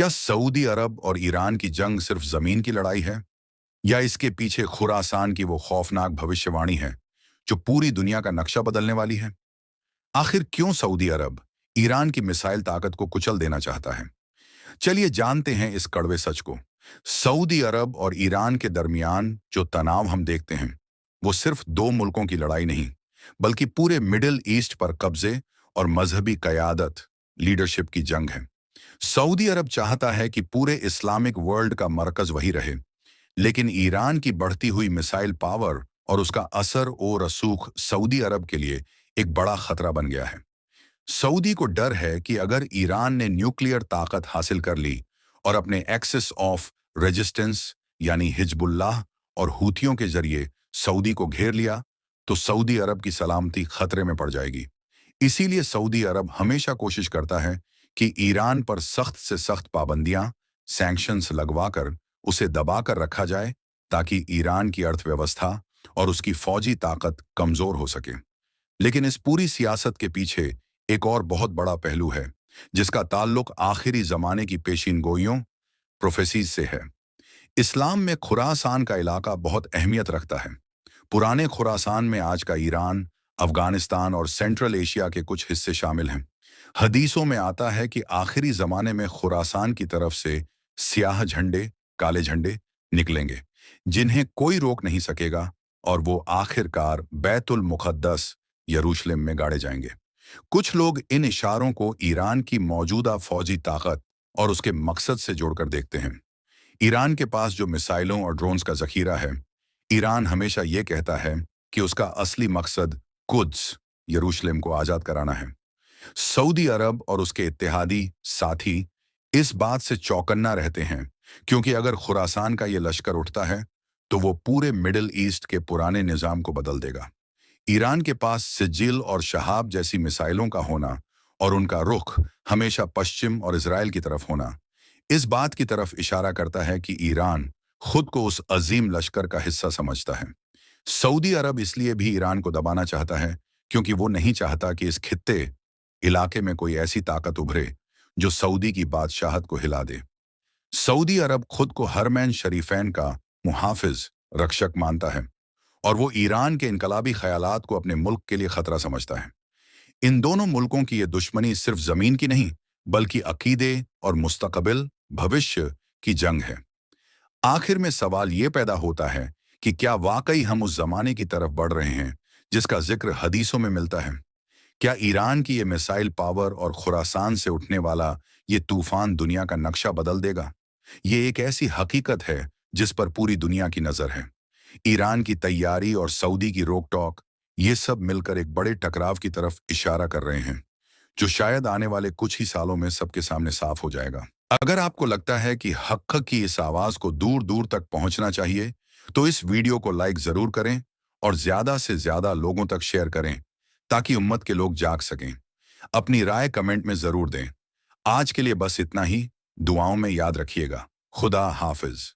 क्या सऊदी अरब और ईरान की जंग सिर्फ जमीन की लड़ाई है, या इसके पीछे खुरासान की वो खौफनाक भविष्यवाणी है जो पूरी दुनिया का नक्शा बदलने वाली है? आखिर क्यों सऊदी अरब ईरान की मिसाइल ताकत को कुचल देना चाहता है? चलिए जानते हैं इस कड़वे सच को। सऊदी अरब और ईरान के दरमियान जो तनाव हम देखते हैं, वो सिर्फ दो मुल्कों की लड़ाई नहीं, बल्कि पूरे मिडिल ईस्ट पर कब्जे और मजहबी कयादत लीडरशिप की जंग है। सऊदी अरब चाहता है कि पूरे इस्लामिक वर्ल्ड का मरकज वही रहे, लेकिन ईरान की बढ़ती हुई मिसाइल पावर और उसका असर ओ रसूख सऊदी अरब के लिए एक बड़ा खतरा बन गया है। सऊदी को डर है कि अगर ईरान ने न्यूक्लियर ताकत हासिल कर ली और अपने एक्सिस ऑफ रेजिस्टेंस यानी हिजबुल्लाह और हूथियों के जरिए सऊदी को घेर लिया, तो सऊदी अरब की सलामती खतरे में पड़ जाएगी। इसीलिए सऊदी अरब हमेशा कोशिश करता है कि ईरान पर सख्त से सख्त पाबंदियां, सैंक्शंस लगवाकर उसे दबाकर रखा जाए, ताकि ईरान की अर्थव्यवस्था और उसकी फौजी ताकत कमजोर हो सके। लेकिन इस पूरी सियासत के पीछे एक और बहुत बड़ा पहलू है, जिसका ताल्लुक आखिरी जमाने की पेशीनगोइयों, प्रोफेसीज से है। इस्लाम में खुरासान का इलाका बहुत अहमियत रखता है। पुराने खुरासान में आज का ईरान, अफगानिस्तान और सेंट्रल एशिया के कुछ हिस्से शामिल हैं। हदीसों में आता है कि आखिरी जमाने में खुरासान की तरफ से स्याह झंडे, काले झंडे निकलेंगे, जिन्हें कोई रोक नहीं सकेगा, और वो आखिरकार बैतुल मुक़द्दस यरूशलेम में गाड़े जाएंगे। कुछ लोग इन इशारों को ईरान की मौजूदा फौजी ताकत और उसके मकसद से जोड़कर देखते हैं। ईरान के पास जो मिसाइलों और ड्रोन्स का जखीरा है, ईरान हमेशा ये कहता है कि उसका असली मकसद कुद्स, यरूशलेम को आज़ाद कराना है। सऊदी अरब और उसके इत्तेहादी साथी इस बात से चौकन्ना रहते हैं, क्योंकि अगर खुरासान का ये लश्कर उठता है, तो वो पूरे मिडिल ईस्ट के पुराने निज़ाम को बदल देगा। ईरान के पास सिजिल और शहाब जैसी मिसाइलों का होना और उनका रुख हमेशा पश्चिम और इजराइल की तरफ होना, इस बात की तरफ इशारा करता है कि ईरान खुद को उस अजीम लश्कर का हिस्सा समझता है। सऊदी अरब इसलिए भी ईरान को दबाना चाहता है, क्योंकि वो नहीं चाहता कि इस खित्ते इलाके में कोई ऐसी ताकत उभरे जो सऊदी की बादशाहत को हिला दे। सऊदी अरब खुद को हरमैन शरीफैन का मुहाफिज, रक्षक मानता है, और वो ईरान के इनकलाबी ख्यालात को अपने मुल्क के लिए खतरा समझता है। इन दोनों मुल्कों की ये दुश्मनी सिर्फ जमीन की नहीं, बल्कि अकीदे और मुस्तकबिल भविष्य की जंग है। आखिर में सवाल ये पैदा होता है कि क्या वाकई हम उस जमाने की तरफ बढ़ रहे हैं जिसका जिक्र हदीसों में मिलता है? क्या ईरान की ये मिसाइल पावर और खुरासान से उठने वाला ये तूफान दुनिया का नक्शा बदल देगा? ये एक ऐसी हकीकत है जिस पर पूरी दुनिया की नजर है। ईरान की तैयारी और सऊदी की रोक टोक, ये सब मिलकर एक बड़े टकराव की तरफ इशारा कर रहे हैं, जो शायद आने वाले कुछ ही सालों में सबके सामने साफ हो जाएगा। अगर आपको लगता है कि हक़ की इस आवाज को दूर दूर तक पहुंचना चाहिए, तो इस वीडियो को लाइक जरूर करें और ज्यादा से ज्यादा लोगों तक शेयर करें, ताकि उम्मत के लोग जाग सकें। अपनी राय कमेंट में जरूर दें। आज के लिए बस इतना ही। दुआओं में याद रखिएगा। खुदा हाफिज।